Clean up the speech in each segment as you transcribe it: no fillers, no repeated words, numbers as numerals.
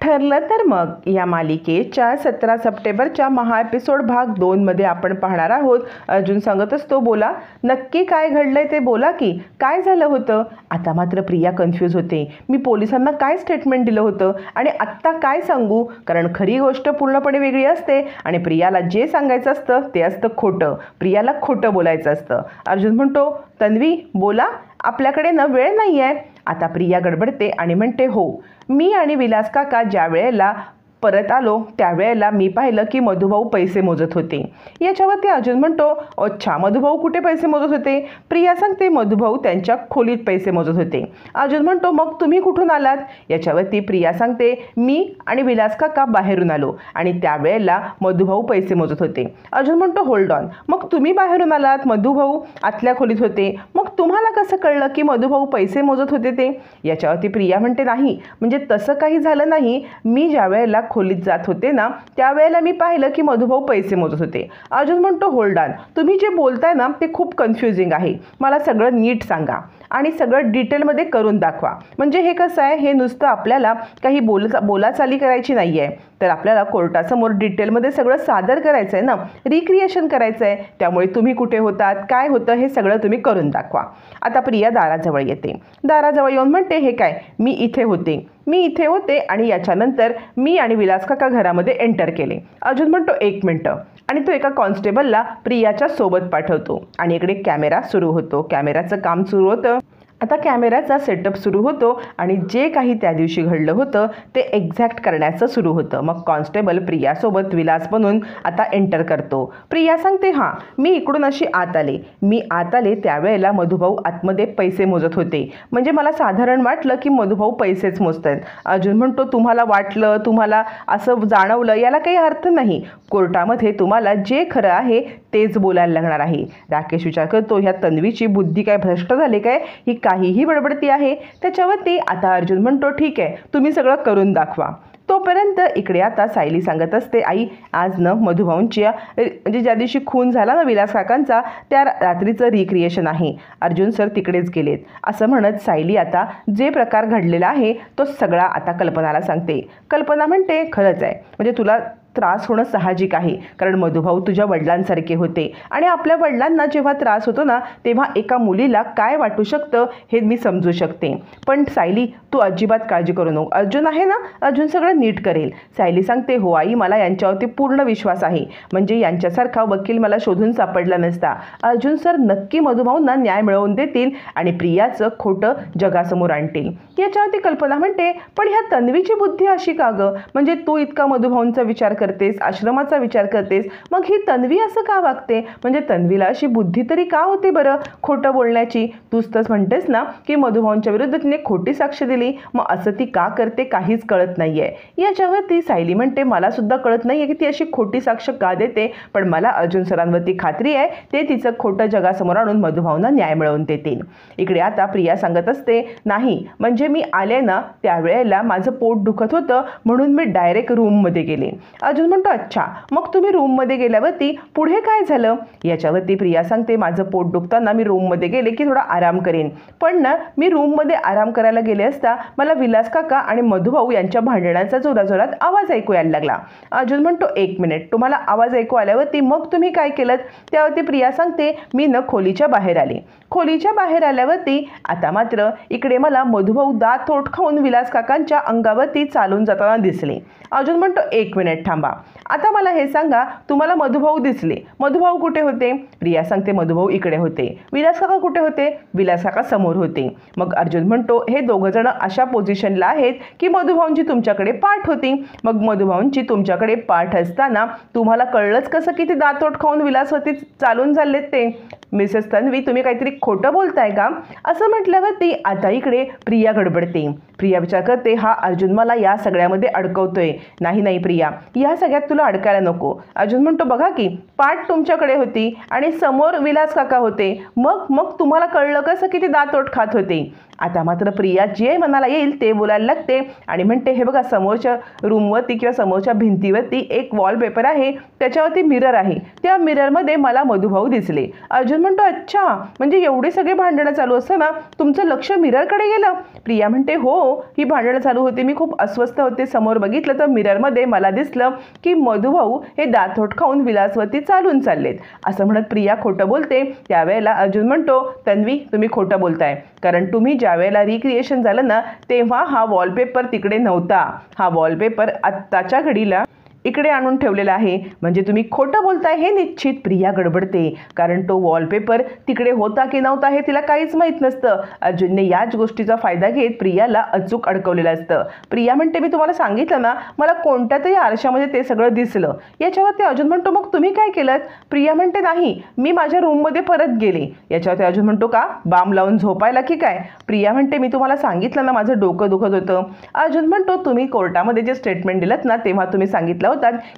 ठरलं तर मग या मालिकेच्या 17 सप्टेंबरच्या महा एपिसोड भाग 2 मध्ये आपण पाहणार आहोत. अर्जुन सांगत असतो, बोला नक्की काय घडलंय ते बोला की, काय झालं होतं. आता मात्र प्रिया कन्फ्यूज होते. मी पोलिसांना काय स्टेटमेंट दिलं होतं आणि आत्ता काय सांगू, कारण खरी गोष्ट पूर्णपणे वेगळी असते आणि प्रियाला जे सांगायचं असतं ते असतं खोटं. प्रियाला खोटं बोलायचं असतं. अर्जुन म्हणतो, तन्वी बोला, आपल्याकडे ना वेळ नाही आहे. आता प्रिया गडबडते आणि म्हणते, हो मी आणि विलास काका ज्या वेळेला परत आलो त्यावेळेला मी पाहिलं की मधुभाऊ पैसे मोजत होते. याच्यावरती अर्जुन म्हणतो, अच्छा मधुभाऊ कुठे पैसे मोजत होते. प्रिया सांगते, मधुभाऊ त्यांच्या खोलीत पैसे मोजत होते. अर्जुन म्हणतो, मग तुम्ही कुठून आलात. याच्यावरती प्रिया सांगते, मी आणि विलास काका बाहेरून आलो आणि त्यावेळेला मधुभाऊ पैसे मोजत होते. अर्जुन म्हणतो, होल्ड ऑन, मग तुम्ही बाहेरून आलात, मधुभाऊ आतल्या खोलीत होते, मग तुम्हाला कसं कळलं की मधुभाऊ पैसे मोजत होते ते. याच्यावरती प्रिया म्हणते, नाही म्हणजे तसं काही झालं नाही. मी ज्या वेळेला खोलीत जात होते ना त्यावेळेला मी पाहिलं की मधुभाऊ पैसे मोजत होते. अर्जुन म्हणतो, होल्ड ऑन, तुम्ही जे बोलताय ना ते खूप कन्फ्युजिंग आहे. मला सगळं नीट सांगा आणि सगळं डिटेलमध्ये करून दाखवा. म्हणजे हे कसं आहे, हे नुसतं आपल्याला काही बोलाचाली करायची नाही आहे, तर आपल्याला कोर्टासमोर डिटेलमध्ये सगळं सादर करायचं आहे ना, रिक्रिएशन करायचं आहे. त्यामुळे तुम्ही कुठे होतात, काय होतं हे सगळं तुम्ही करून दाखवा. आता प्रिया दाराजवळ येते. दाराजवळ येऊन म्हणते, हे काय, मी इथे होते आणि याच्यानंतर मी आणि विलास काका घरामध्ये एंटर केले. अर्जुन म्हणतो, एक मिनटं, आणि तो एका कॉन्स्टेबलला प्रियाच्या सोबत पाठवतो आणि इकडे कॅमेरा सुरू होतो. कॅमेराचं काम सुरू होतं. आता कॅमेऱ्याचा सेटअप सुरू होतो आणि जे काही त्या दिवशी घडलं होतं ते एक्झॅक्ट करण्याचं सुरू होतं. मग कॉन्स्टेबल प्रियासोबत विलास बनून आता एंटर करतो. प्रिया सांगते, हां मी इकडून अशी आत आले त्यावेळेला मधुभाऊ आतमध्ये पैसे मोजत होते. म्हणजे मला साधारण वाटलं की मधुभाऊ पैसेच मोजत आहेत. अर्जुन म्हणतो, तुम्हाला वाटलं, तुम्हाला असं जाणवलं, याला काही अर्थ नाही. कोर्टामध्ये तुम्हाला जे खरं आहे तेच बोलायला लागणार आहे. राकेश विचार करतो, ह्या तन्वीची बुद्धी काय भ्रष्ट झाली काय, ही काहीही बडबडती आहे. त्याच्यावरती आता अर्जुन म्हणतो, ठीक आहे तुम्ही सगळं करून दाखवा. तोपर्यंत इकडे आता सायली सांगत असते, आई आज न मधुभाऊंची म्हणजे ज्या दिवशी खून झाला ना विलास काकांचा त्या रात्रीचं रिक्रिएशन आहे. अर्जुन सर तिकडेच गेलेत. असं म्हणत सायली आता जे प्रकार घडलेला आहे तो सगळा आता कल्पनाला सांगते. कल्पना म्हणते, खरंच आहे, म्हणजे तुला त्रास होणं साहजिक आहे, कारण मधुभाऊ तुझ्या वडिलांसारखे होते आणि आपल्या वडिलांना जेव्हा त्रास होतो ना तेव्हा एका मुलीला काय वाटू शकतं हे मी समजू शकते. पण सायली तू अजिबात काळजी करू नको, अर्जुन आहे ना, अर्जुन सगळं नीट करेल. सायली सांगते, हो आई मला यांच्यावरती पूर्ण विश्वास आहे, म्हणजे यांच्यासारखा वकील मला शोधून सापडला नसता. अर्जुन सर नक्की मधुभाऊंना न्याय मिळवून देतील आणि प्रियाचं खोटं जगासमोर आणतील. याच्यावरती कल्पना म्हणते, पण ह्या तन्वीची बुद्धी अशी का गं, म्हणजे तू इतका मधुभाऊंचा विचार करतेस, आश्रमाचा विचार करतेस, मग ही तन्वी असं का वागते, म्हणजे तन्वीला अशी बुद्धी तरी का होते बरं खोटं बोलण्याची. तूच तर म्हणतेस ना की मधुभाऊंच्या विरुद्ध तिने खोटी साक्ष दिली, मग असं ती का करते काहीच कळत नाहीये. याच्यावरती सायली म्हणते, मला सुद्धा कळत नाहीये की ती अशी खोटी साक्ष का देते, पण मला अर्जुन सरांवरती खात्री आहे ते तिचं खोटं जगासमोर आणून मधुभाऊंना न्याय मिळवून देतील. इकडे आता प्रिया सांगत असते, नाही म्हणजे मी आले ना त्यावेळेला माझं पोट दुखत होतं म्हणून मी डायरेक्ट रूममध्ये गेले. अर्जुन म्हणतो, अच्छा मग तुम्ही रूममध्ये गेल्यावरती पुढे काय झालं. याच्यावरती प्रिया सांगते, माझं पोट दुखताना मी रूममध्ये गेले की थोडा आराम करेन, पण ना मी रूममध्ये आराम करायला गेले असता मला विलास काका आणि मधुभाऊ यांच्या भांडणाचा जोराजोरात आवाज ऐकू यायला लागला. अर्जुन म्हणतो, एक मिनिट, तुम्हाला आवाज ऐकू आल्यावरती मग तुम्ही काय केलं. त्यावरती प्रिया सांगते, मी न खोलीच्या बाहेर आले. खोलीच्या बाहेर आल्यावरती आता मात्र इकडे मला मधुभाऊ दात थोट खाऊन विलास काकांच्या अंगावरती चालून जाताना दिसले. अर्जुन म्हणतो, एक मिनिट थांबा, आता मला हे सांगा, तुम्हाला मधुभाऊ दिसले, मधुभाऊ कुठे होते. प्रिया सांगते, मधुभाऊ इकडे होते. विलास काका कुठे होते. विलास काका समोर होते. मग अर्जुन म्हणतो, हे दोघं जण अशा पोझिशनला आहेत की मधुभाऊंची तुमच्याकडे पाठ होती. मग मधुभाऊंची तुमच्याकडे पाठ असताना तुम्हाला कळलंच कसं की ते दातोट खाऊन विलासवरती चालून झालेत ते. मिसेस तन्वी तुम्ही काहीतरी खोटं बोलताय का, असं म्हटल्यावरती आता इकडे प्रिया गडबडते. प्रिया विचार करते, हा अर्जुन मला या सगळ्यामध्ये अडकवतोय. नाही प्रिया, या सगळ्यात तुला अडकायला नको. अर्जुन म्हणतो, बघा की पाठ तुमच्याकडे होती आणि समोर विलास काका होते, मग तुम्हाला कळलं कसं की ते दातोट खात होते. आता मात्र प्रिया जे मनाला येईल ते बोलायला लागते आणि म्हणते, हे बघा समोरच्या रूमवरती किंवा समोरच्या भिंतीवरती एक वॉलपेपर आहे, त्याच्यावरती मिरर आहे, त्या मिररमध्ये मला मधुभाऊ दिसले. अर्जुन म्हणतो, अच्छा म्हणजे एवढे सगळे भांडणं चालू असताना तुमचं लक्ष मिररकडे गेलं. प्रिया म्हणते, हो ही भांडणं चालू होती. मी खूप अस्वस्थ होते. समोर बघितलं तर मिररमध्ये मला दिसलं की मधुभाऊ हे दातोट खाऊन विलासवती चालून चाललेत. असं म्हणत प्रिया खोटं बोलते. त्यावेळेला अर्जुन म्हणतो, तन्वी तुम्ही खोटं बोलताय, कारण तुम्ही ज्या वेळेला रिक्रिएशन झालं ना तेव्हा हा वॉलपेपर तिकडे नव्हता. हा वॉलपेपर आत्ताच्या घडीला इकडे आणून ठेवलेला आहे, म्हणजे तुम्ही खोटं बोलताय हे निश्चित. प्रिया गडबडते, कारण तो वॉलपेपर तिकडे होता की नव्हता हे तिला काहीच माहीत नसतं. अर्जुनने याच गोष्टीचा फायदा घेत प्रियाला अचूक अडकवलेलं असतं. प्रिया म्हणते, मी तुम्हाला सांगितलं ना मला कोणत्या तरी आरशामध्ये ते सगळं दिसलं. याच्यावरती अर्जुन म्हणतो, मग तुम्ही काय केलं? प्रिया म्हणते, नाही मी माझ्या रूममध्ये परत गेले. याच्यावरती अर्जुन म्हणतो, का बाम लावून झोपायला की काय? प्रिया म्हणते, मी तुम्हाला सांगितलं ना माझं डोकं दुखत होतं. अर्जुन म्हणतो, तुम्ही कोर्टामध्ये जे स्टेटमेंट दिलं ना तेव्हा तुम्ही सांगितलं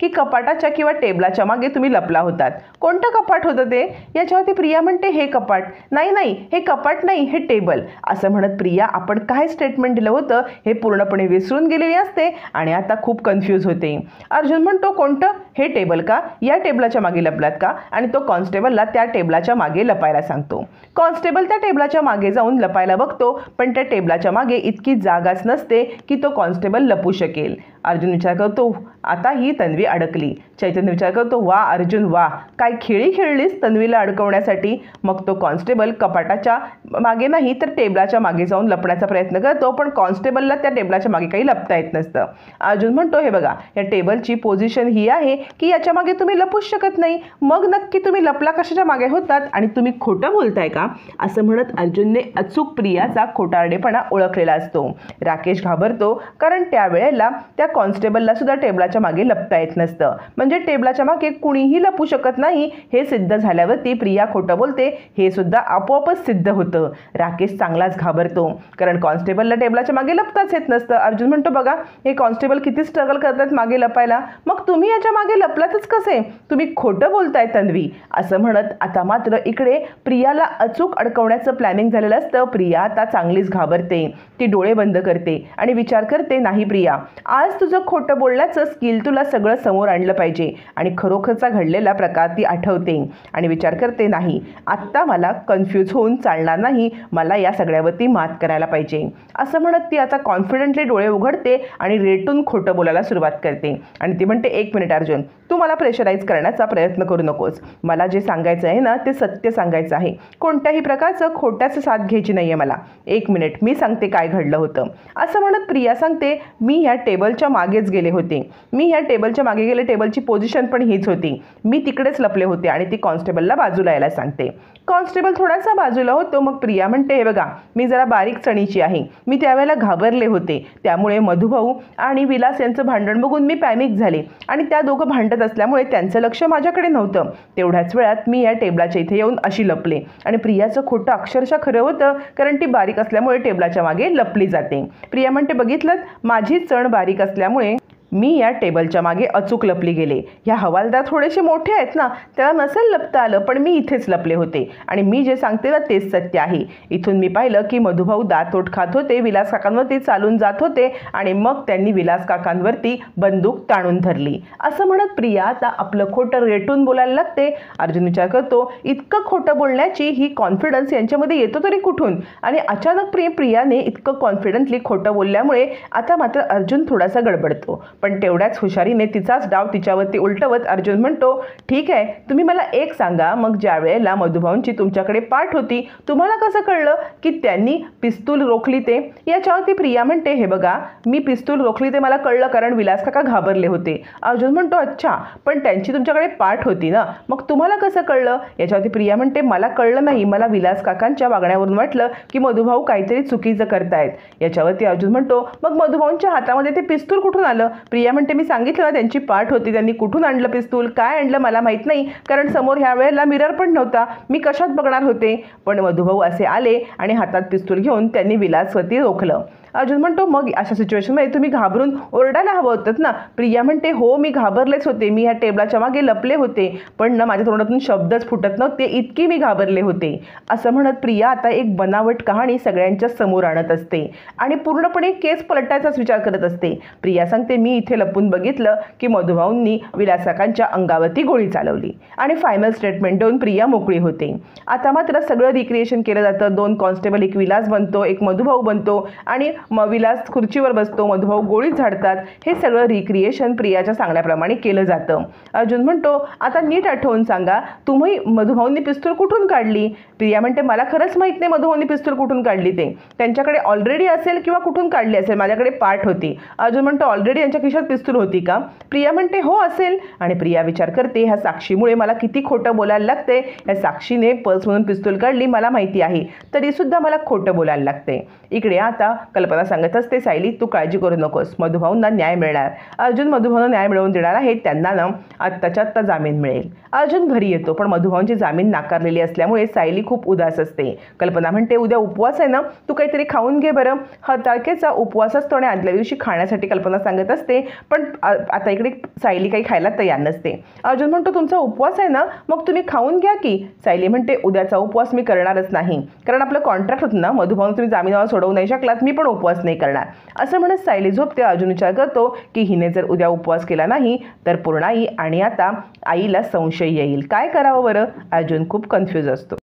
की कपाटाच्या किंवा टेबलाच्या मागे तुम्ही लपला होतात. कोणतं कपाट होतं ते? याच्यावरती प्रिया म्हणते, हे कपाट. नाही हे कपाट नाही, हे टेबल. असं म्हणत प्रिया आपण काय स्टेटमेंट दिलं होतं हे पूर्णपणे विसरून गेलेली असते आणि आता खूप कन्फ्यूज होते. अर्जुन म्हणतो, कोणतं? हे टेबल का? या टेबलाच्या मागे लपलात का? आणि तो कॉन्स्टेबलला त्या टेबलाच्या मागे लपायला सांगतो. कॉन्स्टेबल त्या टेबलाच्या मागे जाऊन लपायला बघतो, पण त्या टेबलाच्या मागे इतकी जागाच नसते की तो कॉन्स्टेबल लपू शकेल. अर्जुन विचार करतो, आता ही तन्वी अडकली. चैतन्य विचार करतो, वा अर्जुन वा, काय खेळी खेळलीस तन्वीला अडकवण्यासाठी. मग तो कॉन्स्टेबल कपाटाच्या मागे नाही तर टेबलाच्या मागे जाऊन लपण्याचा प्रयत्न करतो, पण कॉन्स्टेबलला त्या टेबलाच्या मागे काही लपता येत नसतं. अर्जुन म्हणतो, हे बघा या टेबलची पोझिशन ही आहे की याच्या मागे तुम्ही लपूच शकत नाही. मग नक्की तुम्ही लपला कशाच्या मागे होतात आणि तुम्ही खोटं बोलताय का? असं म्हणत अर्जुनने अचूक प्रियाचा खोटारडेपणा ओळखलेला असतो. राकेश घाबरतो, कारण त्यावेळेला त्या कॉन्स्टेबलला सुद्धा टेबलाच्या मागे लपता येत नसतं. म्हणजे टेबलाच्या मागे कुणीही लपू शकत नाही हे सिद्ध झाल्यावरती प्रिया खोटं बोलते हे सुद्धा आपोआपच सिद्ध होतं. राकेश चांगलाच घाबरतो, कारण कॉन्स्टेबलला टेबलाच्या मागे लपताच येत नसतं. अर्जुन म्हणतो, बघा हे कॉन्स्टेबल किती स्ट्रगल करतात मागे लपायला, मग तुम्ही याच्या मागे लपलातच कसे? तुम्ही खोटं बोलताय तन्वी. असं म्हणत आता मात्र इकडे प्रियाला अचूक अडकवण्याचं प्लॅनिंग झालेलं असतं. प्रिया आता चांगलीच घाबरते. ती डोळे बंद करते आणि विचार करते, नाही प्रिया, आज तुझं खोटं बोलण्याचं स्किल तुला सगळं समोर आणलं पाहिजे. आणि खरोखरचा घडलेला प्रकार ती आठवते आणि विचार करते, नाही आत्ता मला कन्फ्यूज होऊन चालणार नाही, मला या सगळ्यावरती मात करायला पाहिजे. असं म्हणत ती आता कॉन्फिडंटली डोळे उघडते आणि रेटून खोटं बोलायला सुरुवात करते. आणि ती म्हणते, एक मिनिट अर्जुन, तू मला प्रेशराईज करण्याचा प्रयत्न करू नकोस. मला जे सांगायचं आहे ना ते सत्य सांगायचं आहे. कोणत्याही प्रकारचं खोट्याचं साथ घ्यायची नाही आहे मला. एक मिनिट, मी सांगते काय घडलं होतं. असं म्हणत प्रिया सांगते, मी ह्या टेबलच्या मागेच गेले होते. मी ह्या टेबलच्या मागे गेले, टेबलची पोझिशन पण हीच होती. मी तिकडेच लपले होते. आणि ती कॉन्स्टेबलला बाजूला यायला सांगते. कॉन्स्टेबल थोडासा बाजूला होतो. मग प्रिया म्हणते, हे बघा मी जरा बारीक चणीची आहे. मी त्यावेळेला घाबरले होते, त्यामुळे मधुभाऊ आणि विलास यांचं भांडण बघून मी पॅनिक झाले आणि त्या दोघं भांडत असल्यामुळे त्यांचं लक्ष माझ्याकडे नव्हतं. तेवढ्याच वेळात मी या टेबलाच्या इथे येऊन अशी लपले. आणि प्रियाचं खोटं अक्षरशः खरं होतं, कारण ती बारीक असल्यामुळे टेबलाच्या मागे लपली जाते. प्रिया म्हणते, बघितलं माझी चण बारीक असल्यामुळे मी या टेबलच्या मागे अचूक लपली गेले. ह्या हवालदार थोडेसे मोठे आहेत ना, त्याला नसेल लपता आलं, पण मी इथेच लपले होते आणि मी जे सांगते ना तेच सत्य आहे. इथून मी पाहिलं की मधुभाऊ दातोट खात होते, विलास काकांवरती चालून जात होते आणि मग त्यांनी विलास काकांवरती बंदूक ताणून धरली. असं म्हणत प्रिया आता आपलं खोटं रेटून बोलायला लागते. अर्जुन विचार करतो, इतकं खोटं बोलण्याची ही कॉन्फिडन्स यांच्यामध्ये येतो तरी कुठून? आणि अचानक प्रियाने इतकं कॉन्फिडंटली खोटं बोलल्यामुळे आता मात्र अर्जुन थोडासा गडबडतो. पण तेवढ्याच हुशारीने तिचाच डाव तिच्यावरती उलटवत अर्जुन म्हणतो, ठीक आहे, तुम्ही मला एक सांगा, मग ज्या वेळेला मधुभाऊंची तुमच्याकडे पाठ होती तुम्हाला कसं कळलं की त्यांनी पिस्तूल रोखली ते? याच्यावरती प्रिया म्हणते, हे बघा मी पिस्तूल रोखली ते मला कळलं कारण विलास काका घाबरले होते. अर्जुन म्हणतो, अच्छा, पण त्यांची तुमच्याकडे पाठ होती ना, मग तुम्हाला कसं कळलं? याच्यावरती प्रिया म्हणते, मला कळलं नाही, मला विलास काकांच्या वागण्यावरून वाटलं की मधुभाऊ काहीतरी चुकीचं करतायत. याच्यावरती अर्जुन म्हणतो, मग मधुभाऊंच्या हातामध्ये ते पिस्तूल कुठून आलं? प्रिया म्हणते, मी सांगितलं ना त्यांची पाठ होती, त्यांनी कुठून आणलं पिस्तूल, काय आणलं मला माहीत नाही, कारण समोर ह्या वेळेला मिरर पण नव्हता, मी कशात बघणार होते. पण मधुभाऊ असे आले आणि हातात पिस्तूल घेऊन त्यांनी विलासवरती रोखलं. अर्जुन म्हणतो, मग अशा सिच्युएशनमध्ये तुम्ही घाबरून ओरडायला हवं होतं ना? प्रिया म्हणते, हो मी घाबरलेच होते, मी ह्या टेबलाच्या मागे लपले होते, पण ना माझ्या तोंडातून शब्दच फुटत नव्हते, इतकी मी घाबरले होते. असं म्हणत प्रिया आता एक बनावट कहाणी सगळ्यांच्या समोर आणत असते आणि पूर्णपणे केस पलटायचाच विचार करत असते. प्रिया सांगते, मी इथे लपून बघितलं की मधुभाऊंनी विलासकांच्या अंगावरती गोळी चालवली आणि फायनल स्टेटमेंट देऊन प्रिया मोकळी होते. आता मात्र सगळं रिक्रिएशन केलं जातं. 2 कॉन्स्टेबल, एक विलास बनतो, एक मधुभाऊ बनतो आणि विलास खुर्चीवर बसतो, मधुभाऊ गोळी झाडतात. हे सगळं रिक्रिएशन प्रियाच्या सांगण्याप्रमाणे केलं जातं. अर्जुन म्हणतो, आता नीट आठवून सांगा, तुम्ही मधुभाऊंनी पिस्तूल कुठून काढली? प्रिया म्हणते, मला खरंच माहीत नाही मधुभाऊंनी पिस्तूल कुठून काढली ते. त्यांच्याकडे ऑलरेडी असेल किंवा कुठून काढली असेल, माझ्याकडे पाठ होती. अर्जुन म्हणतो, ऑलरेडी यांच्या खिशात पिस्तूल होती का? प्रिया म्हणते, हो असेल. आणि प्रिया विचार करते, ह्या साक्षीमुळे मला किती खोटं बोलायला लागते. ह्या साक्षीने पर्समधून पिस्तूल काढली मला माहिती आहे, तरीसुद्धा मला खोटं बोलायला लागते. इकडे आता कल्पना सांगत असते, सायली तू काळजी करू नकोस, मधुभाऊंना न्याय मिळणार. अर्जुन मधुभाऊंना न्याय मिळवून देणार आहे, त्यांना ना आत्ताच्या आत्ता जामीन मिळेल. अर्जुन घरी येतो, पण मधुभाऊंची जामीन नाकारलेली असल्यामुळे सायली खूप उदास असते. कल्पना म्हणते, उद्या उपवास आहे ना, तू काहीतरी खाऊन घे बरं. हरताळकेचा उपवास असतो आणि आदल्या दिवशी खाण्यासाठी कल्पना सांगत असते, पण आता इकडे सायली काही खायला तयार नसते. अर्जुन म्हणतो, तुमचा उपवास आहे ना, मग तुम्ही खाऊन घ्या की. सायली म्हणते, उद्याचा उपवास मी करणारच नाही, कारण आपलं कॉन्ट्रॅक्ट होतं ना, मधुभाऊन तुम्ही जामिनावर सोडवू नाही शकलात, मी पण उपवास नाही करणार. असं म्हणत सायली झोपते. अर्जुन विचार करतो की हिने जर उद्या उपवास केला नाही तर पूर्णाई आणि आता आईला संशय येईल, काय करावं बरं? अर्जुन खूप कन्फ्यूज असतो.